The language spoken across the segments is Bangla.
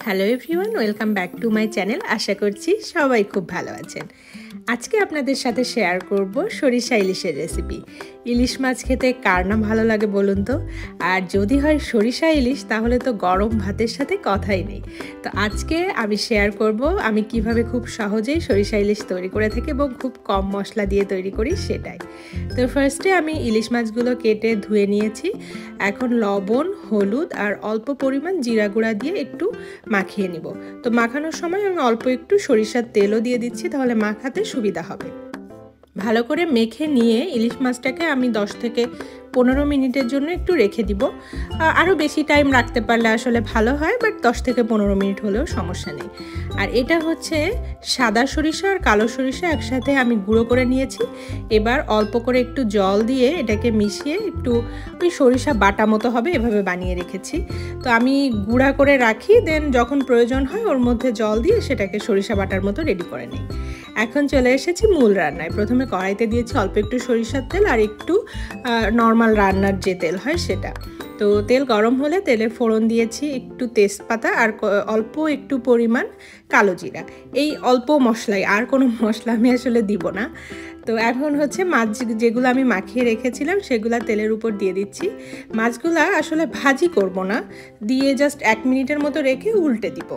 Hello everyone, welcome back to my channel. আশা করছি সবাই খুব ভালো আছেন। আজকে আপনাদের সাথে শেয়ার করব সরিষা ইলিশের রেসিপি। ইলিশ মাছ খেতে কার না ভালো লাগে বলুন তো? আর যদি হয় সরিষা ইলিশ, তাহলে তো গরম ভাতের সাথে কথাই নেই। তো আজকে আমি শেয়ার করব আমি কিভাবে খুব সহজেই সরিষা ইলিশ তৈরি করে থাকি এবং খুব কম মশলা দিয়ে তৈরি করি সেটাই। তো ফার্স্টে আমি ইলিশ মাছগুলো কেটে ধুয়ে নিয়েছি। এখন লবণ, হলুদ আর অল্প পরিমাণ জিরা গুঁড়া দিয়ে একটু মাখিয়ে নিব। তো মাখানোর সময় আমি অল্প একটু সরিষার তেলও দিয়ে দিচ্ছি, তাহলে মাখাতে সুবিধা হবে। ভালো করে মেখে নিয়ে ইলিশ মাছটাকে আমি 10 থেকে 15 মিনিটের জন্য একটু রেখে দিব। আরও বেশি টাইম রাখতে পারলে আসলে ভালো হয়, বাট 10 থেকে 15 মিনিট হলেও সমস্যা নেই। আর এটা হচ্ছে সাদা সরিষা আর কালো সরিষা একসাথে আমি গুঁড়ো করে নিয়েছি। এবার অল্প করে একটু জল দিয়ে এটাকে মিশিয়ে একটু ওই সরিষা বাটা মতো হবে এভাবে বানিয়ে রেখেছি। তো আমি গুঁড়া করে রাখি, দেন যখন প্রয়োজন হয় ওর মধ্যে জল দিয়ে সেটাকে সরিষা বাটার মতো রেডি করে নিই। এখন চলে এসেছি মূল রান্নায়। প্রথমে কড়াইতে দিয়েছি অল্প একটু সরিষার তেল আর একটু নর্মাল রান্নার যে তেল হয় সেটা। তো তেল গরম হলে তেলে ফোড়ন দিয়েছি একটু তেজপাতা আর অল্প একটু পরিমাণ কালো জিরা। এই অল্প মশলাই, আর কোনো মশলা আমি আসলে দিব না। তো এখন হচ্ছে মাছ যেগুলো আমি মাখিয়ে রেখেছিলাম সেগুলো তেলের উপর দিয়ে দিচ্ছি। মাছগুলা আসলে ভাজি করব না, দিয়ে জাস্ট 1 মিনিটের মতো রেখে উল্টে দিব।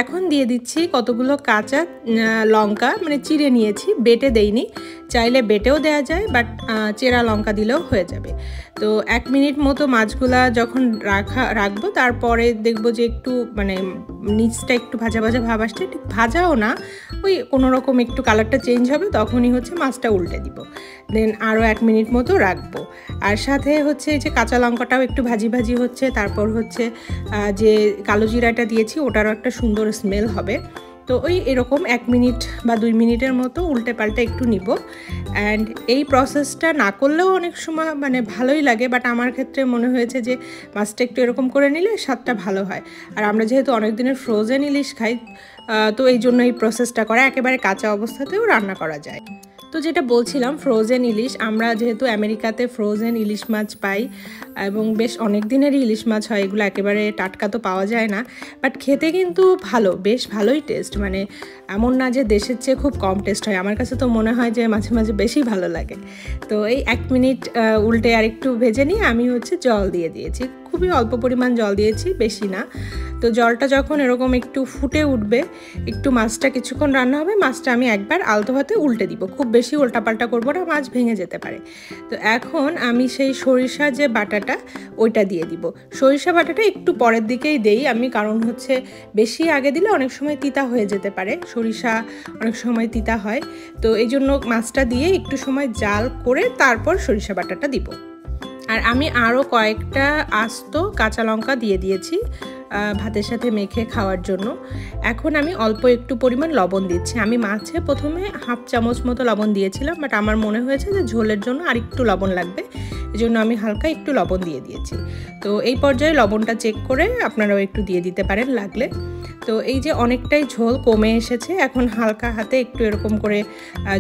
এখন দিয়ে দিচ্ছি কতগুলো কাঁচা লঙ্কা, মানে চিড়ে নিয়েছি, বেটে দেইনি। চাইলে বেটেও দেওয়া যায়, বাট চেরা লঙ্কা দিলেও হয়ে যাবে। তো 1 মিনিট মতো মাছগুলা যখন রাখবো, তারপরে দেখবো যে একটু মানে নিচটা একটু ভাজা ভাজা ভাব আসছে, ঠিক ভাজাও না, ওই কোনোরকম একটু কালারটা চেঞ্জ হবে, তখনই হচ্ছে মাছটা উল্টে দিব। দেন আরও 1 মিনিট মতো রাখবো। আর সাথে হচ্ছে এই যে কাঁচা লঙ্কাটাও একটু ভাজি ভাজি হচ্ছে, তারপর হচ্ছে যে কালো জিরাটা দিয়েছি ওটারও একটা সুন্দর স্মেল হবে। তো ওই এরকম 1 মিনিট বা 2 মিনিটের মতো উল্টে পাল্টে একটু নিব। অ্যান্ড এই প্রসেসটা না করলেও অনেক সময় মানে ভালোই লাগে, বাট আমার ক্ষেত্রে মনে হয়েছে যে মাছটা একটু এরকম করে নিলে স্বাদটা ভালো হয়। আর আমরা যেহেতু অনেক দিনের ফ্রোজেন ইলিশ খাই, তো এই জন্য এই প্রসেসটা করা, একেবারে কাঁচা অবস্থাতেও রান্না করা যায়। তো যেটা বলছিলাম, ফ্রোজেন ইলিশ, আমরা যেহেতু আমেরিকাতে ফ্রোজেন ইলিশ মাছ পাই এবং বেশ অনেক দিনেরই ইলিশ মাছ হয়, এগুলো একেবারে টাটকা তো পাওয়া যায় না, বাট খেতে কিন্তু ভালো, বেশ ভালোই টেস্ট। মানে এমন না যে দেশের চেয়ে খুব কম টেস্ট হয়, আমার কাছে তো মনে হয় যে মাঝে মাঝে বেশি ভালো লাগে। তো এই 1 মিনিট উল্টে আর একটু ভেজে নিয়ে আমি হচ্ছে জল দিয়ে দিয়েছি, খুবই অল্প পরিমাণ জল দিয়েছি, বেশি না। তো জলটা যখন এরকম একটু ফুটে উঠবে, একটু মাছটা কিছুক্ষণ রান্না হবে, মাছটা আমি একবার আলতো হাতে উল্টে দিব, খুব বেশি উল্টাপাল্টা করবো না, মাছ ভেঙে যেতে পারে। তো এখন আমি সেই সরিষা যে বাটাটা ওইটা দিয়ে দিব। সরিষা বাটাটা একটু পরের দিকেই দেই আমি, কারণ হচ্ছে বেশি আগে দিলে অনেক সময় তিতা হয়ে যেতে পারে, সরিষা অনেক সময় তিতা হয়। তো এই জন্য মাছটা দিয়ে একটু সময় জাল করে তারপর সরিষা বাটাটা দিব। আর আমি আরও কয়েকটা আস্ত কাঁচা লঙ্কা দিয়ে দিয়েছি ভাতের সাথে মেখে খাওয়ার জন্য। এখন আমি অল্প একটু পরিমাণ লবণ দিচ্ছি। আমি মাছে প্রথমে 1/2 চামচ মতো লবণ দিয়েছিলাম, বাট আমার মনে হয়েছে যে ঝোলের জন্য আর একটু লবণ লাগবে, এই জন্য আমি হালকা একটু লবণ দিয়ে দিয়েছি। তো এই পর্যায়ে লবণটা চেক করে আপনারাও একটু দিয়ে দিতে পারেন লাগলে। তো এই যে অনেকটাই ঝোল কমে এসেছে, এখন হালকা হাতে একটু এরকম করে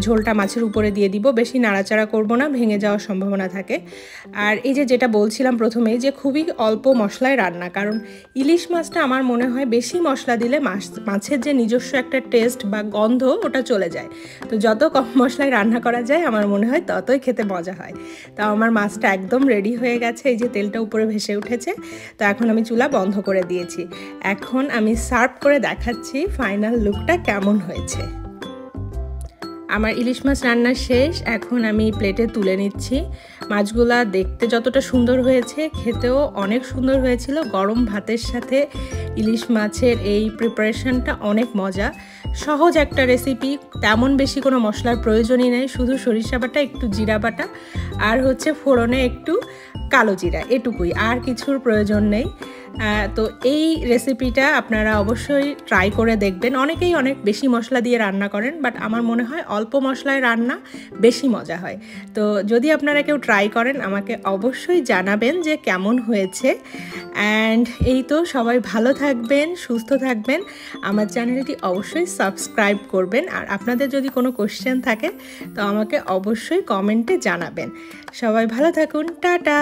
ঝোলটা মাছের উপরে দিয়ে দিব, বেশি নাড়াচাড়া করব না, ভেঙে যাওয়ার সম্ভাবনা থাকে। আর এই যে যেটা বলছিলাম প্রথমেই, যে খুবই অল্প মশলায় রান্না, কারণ ইলিশ মাছটা আমার মনে হয় বেশি মশলা দিলে মাছের যে নিজস্ব একটা টেস্ট বা গন্ধ ওটা চলে যায়। তো যত কম মশলায় রান্না করা যায় আমার মনে হয় ততই খেতে মজা হয়। তো আমার মাছটা একদম রেডি হয়ে গেছে, এই যে তেলটা উপরে ভেসে উঠেছে। তো এখন আমি চুলা বন্ধ করে দিয়েছি। এখন আমি সার্ভ করে দেখাচ্ছি ফাইনাল লুকটা কেমন হয়েছে। আমার ইলিশ মাছ রান্না শেষ, এখন আমি প্লেটে তুলে নিচ্ছি। মাছগুলা দেখতে যতটা সুন্দর হয়েছে, খেতেও অনেক সুন্দর হয়েছিল। গরম ভাতের সাথে ইলিশ মাছের এই প্রিপারেশনটা অনেক মজা, সহজ একটা রেসিপি, তেমন বেশি কোনো মশলার প্রয়োজনই নেই, শুধু সরিষা বাটা, একটু জিরা বাটা আর হচ্ছে ফোড়নে একটু কালো জিরা, এটুকুই, আর কিছুর প্রয়োজন নেই। তো এই রেসিপিটা আপনারা অবশ্যই ট্রাই করে দেখবেন। অনেকেই অনেক বেশি মশলা দিয়ে রান্না করেন, বাট আমার মনে হয় অল্প মশলায় রান্না বেশি মজা হয়। তো যদি আপনারা কেউ ট্রাই করেন, আমাকে অবশ্যই জানাবেন যে কেমন হয়েছে। অ্যান্ড এই তো, সবাই ভালো থাকবেন, সুস্থ থাকবেন, আমার চ্যানেলটি অবশ্যই সাবস্ক্রাইব করবেন। আর আপনাদের যদি কোনো কোশ্চেন থাকে তো আমাকে অবশ্যই কমেন্টে জানাবেন। সবাই ভালো থাকুন, টাটা।